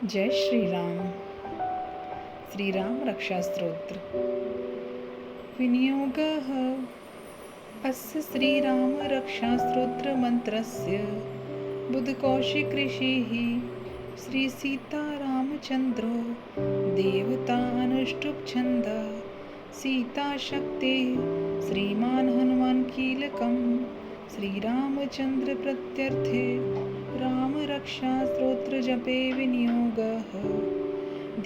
जय श्रीराम. श्रीराम रक्षास्तोत्र. विनियोगः अस्य श्रीराम रक्षास्तोत्र मंत्रस्य बुधकौशिकऋषिः श्री सीतारामचंद्रो देवतानुष्टुप् छन्द सीताशक्ते श्रीमान हनुमान कीलकं श्रीरामचंद्र प्रत्यर्थे राम रक्षा स्तोत्र जपे विनियोगः.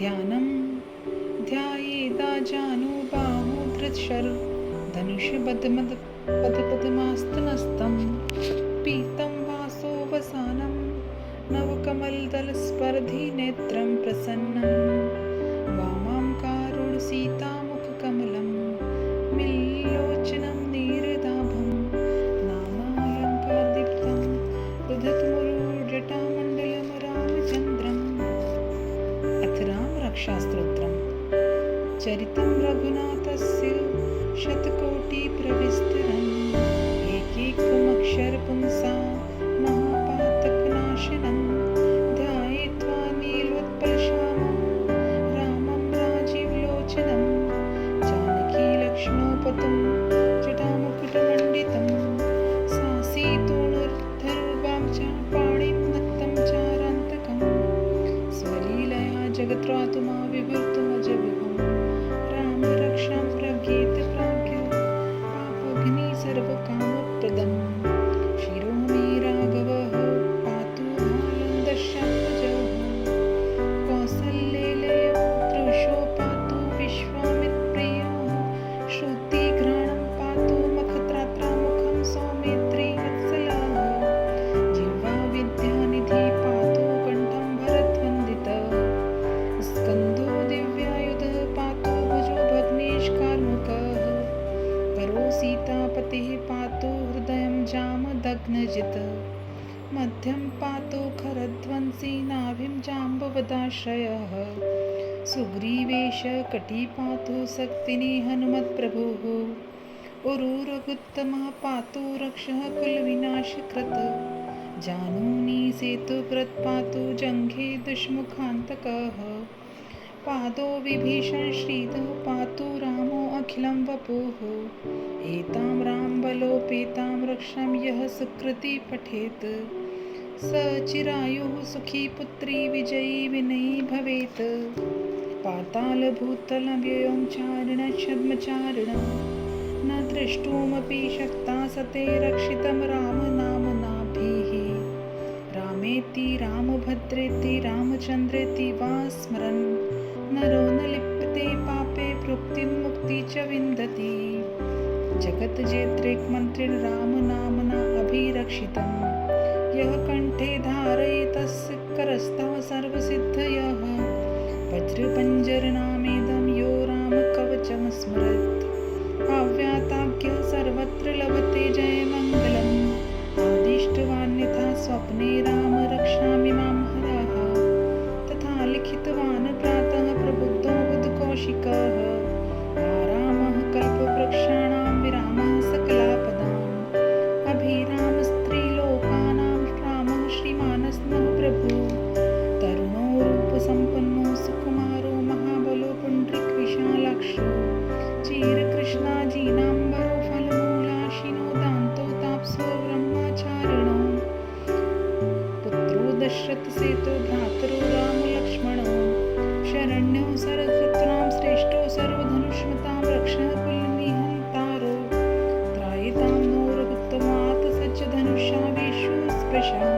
ध्यानं ध्यायेदाजानुबाहु धृतशर धनुषपद्मस्तनस्थं पीतं वासोवसानं नवकमलदलस्पर्धि नेत्रं प्रसन्नं वामां कारुणसीतामुखकमलं मिल्लोचनं नीरदाभं नामालङ्कारदीप्तं दधतमुरुजटामण्डलं रामचन्द्रम्. अथ राम रक्षास्तोत्रम्. चरितं रघुनाथस्य शतकोटिप्रविस्तरम् एकैकमक्षरपुंसा महापातकनाशनं ध्यायित्वा नीलोत्पलश्यामं रामं राजीवलोचनं जानकीलक्ष्मणोपतं जटामुकुटमण्डितं सासीतोणुर्धरुवां च पाणिं नक्तं चारान्तकं स्वलीलया जगत्रातुमा विभूतमजविभुं राम रक्षां प्रगीत प्राज्ञ पापघ्नि सर्वकामप्रदम्. शिरो मे राघवः पातु आनन्दश्यामजः कौसल्येलयो दृशो पातु विश्वामित्रप्रियः श्रुतिघ्राणं पातु मखत्रात्रामुखं सौमित्री वत्सलः जिह्वा विद्यानिधि पातु कण्ठं भरतवन्दितः स्कन्धो दिव्यायुधः पातु भुजो भग्नेशकार्मुकः करो सीतापतिः पातु हृदयं जामदग्नजितः मध्यं पातु खरध्वंसी नाभिं जाम्बवदाश्रयः सुग्रीवेश कटी पातु शक्तिनी हनुमत्प्रभुः उरुरघुत्तमः पातु रक्षः कुलविनाशकृत् जानूनी सेतुकृत् पातु जङ्घे दुष्मुखान्तकः पादो विभीषण श्रीदः पातु रामो अखिलं वपुः एतां रामबलोपेतां रक्षां यः सुकृती पठेत् स चिरायुः सुखी पुत्री विजयी विनयी भवेत्. पातालभूतलव्ययं चारिण छद्मचारिण न द्रष्टुमपि शक्ता सते रक्षितं रामनामनाभिः रामेति रामभद्रेति रामचन्द्रेति वा स्मरन् नरो न लिप्यते पापे प्रोक्तिं मुक्ति च विन्दति. जगज्जेत्रेकमन्त्रिण रामनाम्ना अभिरक्षितं यः कण्ठे धारयेतस्य करस्थः सर्वसिद्धयः वज्रपञ्जरनामेदं यो रामकवचं स्मरत् अव्याताख्यः सर्वत्र लभते जयमङ्गलम्. आदिष्टवान्यथा स्वप्ने राम रक्षामि मां हरः तथा लिखितवान् प्रातः प्रबुद्धो बुधकौशिकः आरामः कल्पवृक्षाणां विरामः सकलापदाम् अभिरामस्त्रीलोकानां रामः श्रीमानस्नः प्रभु तरुणो रूपसम्पन्नो सुकुमारो महाबलो पुण्ड्रिकविशालाक्षो चिरकृष्णाजीनाम्बरो फलमूलाशिनो दान्तो ताप्सो ब्रह्मचारिणो पुत्रो दशरथसेतो भ्रातरो रामलक्ष्मणो शरण्यो सर्वशत्रूणां श्रेष्ठो सर्वधनुष्मतां रक्षः कुलनिहन्तारो त्रायितां नो रघुत्तमात् सज्जधनुषावेषु स्पृशां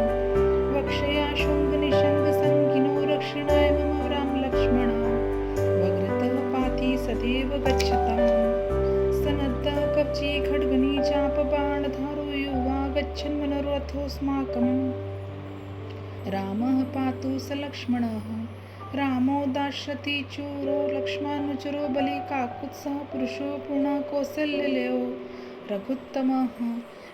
वक्षया शुम्भनिशङ्गसङ्गिनो रक्षणाय मम रामलक्ष्मणा वग्रतः पाति सदैव गच्छताम् सनद्धः कवची खड्गनी चापबाणधारो युवा गच्छन् मनोरथोऽस्माकम् रामः पातु स लक्ष्मणः रामो दाशरथी चूरो लक्ष्मणानुचरो बलि काकुत्सः पुरुषो पुनः कौसल्यलयो रघुत्तमः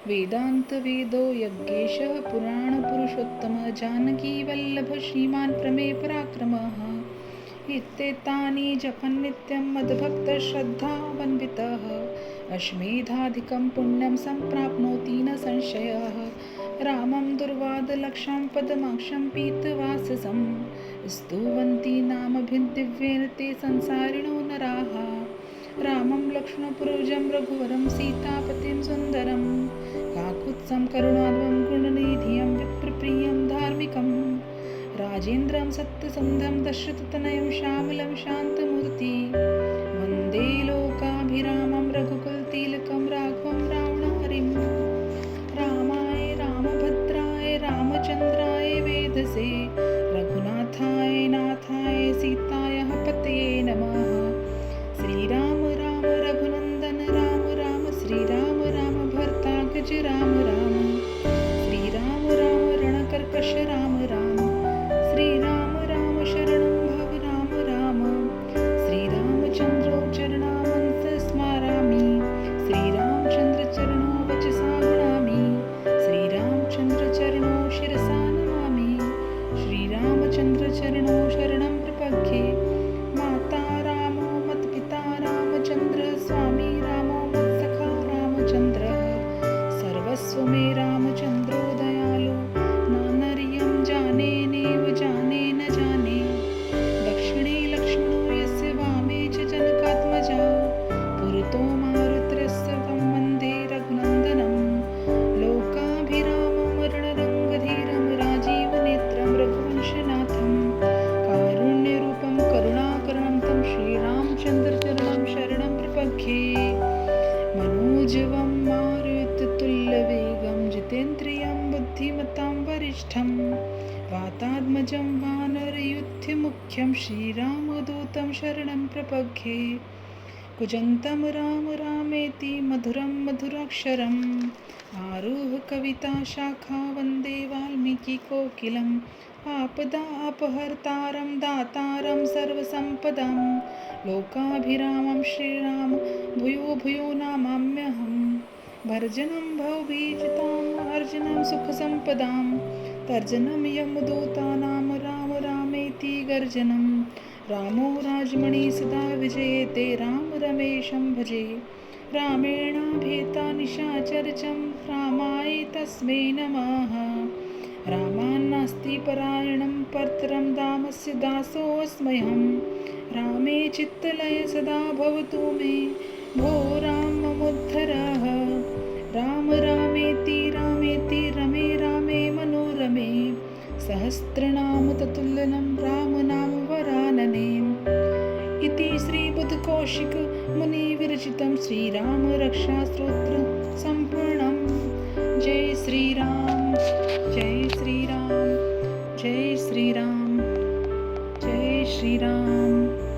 वेदान्तवेदो यज्ञेशः पुराणपुरुषोत्तमः जानकीवल्लभः श्रीमान् प्रमेय पराक्रमः इत्येतानि जपन्नित्यं मद्भक्तश्रद्धावन्वितः अश्मेधाधिकं पुण्यं सम्प्राप्नोति न संशयः. रामं दुर्वादलक्षं पदमाक्षं पीतवाससं स्तुवन्ति नामभिर्दिव्येन ते संसारिणो नराः रामं लक्ष्मणपुरुषं रघुवरं सीतापतिं सुन्दरं काकुत्स्थं करुणाद्वं गुणनिधिं विप्रप्रियं धार्मिकं राजेन्द्रं सत्यसन्धं दशरथतनयं श्यामलं शान्तमूर्ति वन्दे लोकाभिरामं रघुकुलतिलकं राघवं रावणहरिं रामाय रामभद्राय रामचन्द्राय वेधसे रघुनाथाय नाथाय सीताय पतये नमः श्रीराम राम रघुनन्दन राम राम श्रीराम राम भर्ताग्रज राम राम श्रीराम राम रणकर्कश राम राम श्रीराम राम शरणं भव राम राम श्रीरामचन्द्रो चरणामन्त्र स्मरामि श्रीरामचन्द्रचरणो वचसा गृह्णामि श्रीरामचन्द्रचरणो शिरसा नमामि श्रीरामचन्द्रचरणो शरणं प्रपद्ये माता रामो मत्पिता रामचन्द्र स्वामी रामो मत्सखा रामचन्द्रः सर्वस्व मे रामचन्द्रो दयालु नानर्यं जाने नेव जाने न जाने दक्षिणे लक्ष्मणो यस्य वामे च जनकात्मजा पुरतो मारुतस्य तं वन्दे रघुनन्दनं लोकाभिरामं रणरङ्गधीरं राजीवनेत्रं रघुवंशनाथं कारुण्यरूपं करुणाकरणं तं श्रीरामचन्द्रचरणं शरणं प्रपद्ये मनोजवं मारुततुल्यवेगं जितेन्द्रियं बुद्धिमतां वरिष्ठं वातात्मजं वानरयूथमुख्यं श्रीरामदूतं शरणं प्रपद्ये कुजन्तं राम रामेति मधुरं मधुराक्षरम् आरुह्य कविताशाखा वन्दे वाल्मीकिकोकिलम् आपदापहर्तारं दातारं सर्वसम्पदां लोकाभिरामं श्रीराम भूयो भूयो नमाम्यहम् भर्जनं भवभीजिताम् अर्जनं सुखसम्पदां तर्जनं यमदूतानां राम रामेति गर्जनं रामो राजमणि सदा विजयते राम रमेशं भजे रामेणाभेता निशाचरचं रामाय तस्मै नमः रामान्नास्ति परायणं परतरं दामस्य दासोऽस्म्यहं रामे चित्तलय सदा भवतु मे भो राम ममुद्धरः राम रामेति रामेति रमे रामे मनोरमे सहस्रनाम ततुल्यं राम नाम वरानने इति श्रीबुद्धकौशिक मुनिविरचितं श्रीराम रक्षा स्तोत्र संपूर्णं जय श्रीराम जय श्रीराम जय श्रीराम जय श्रीराम।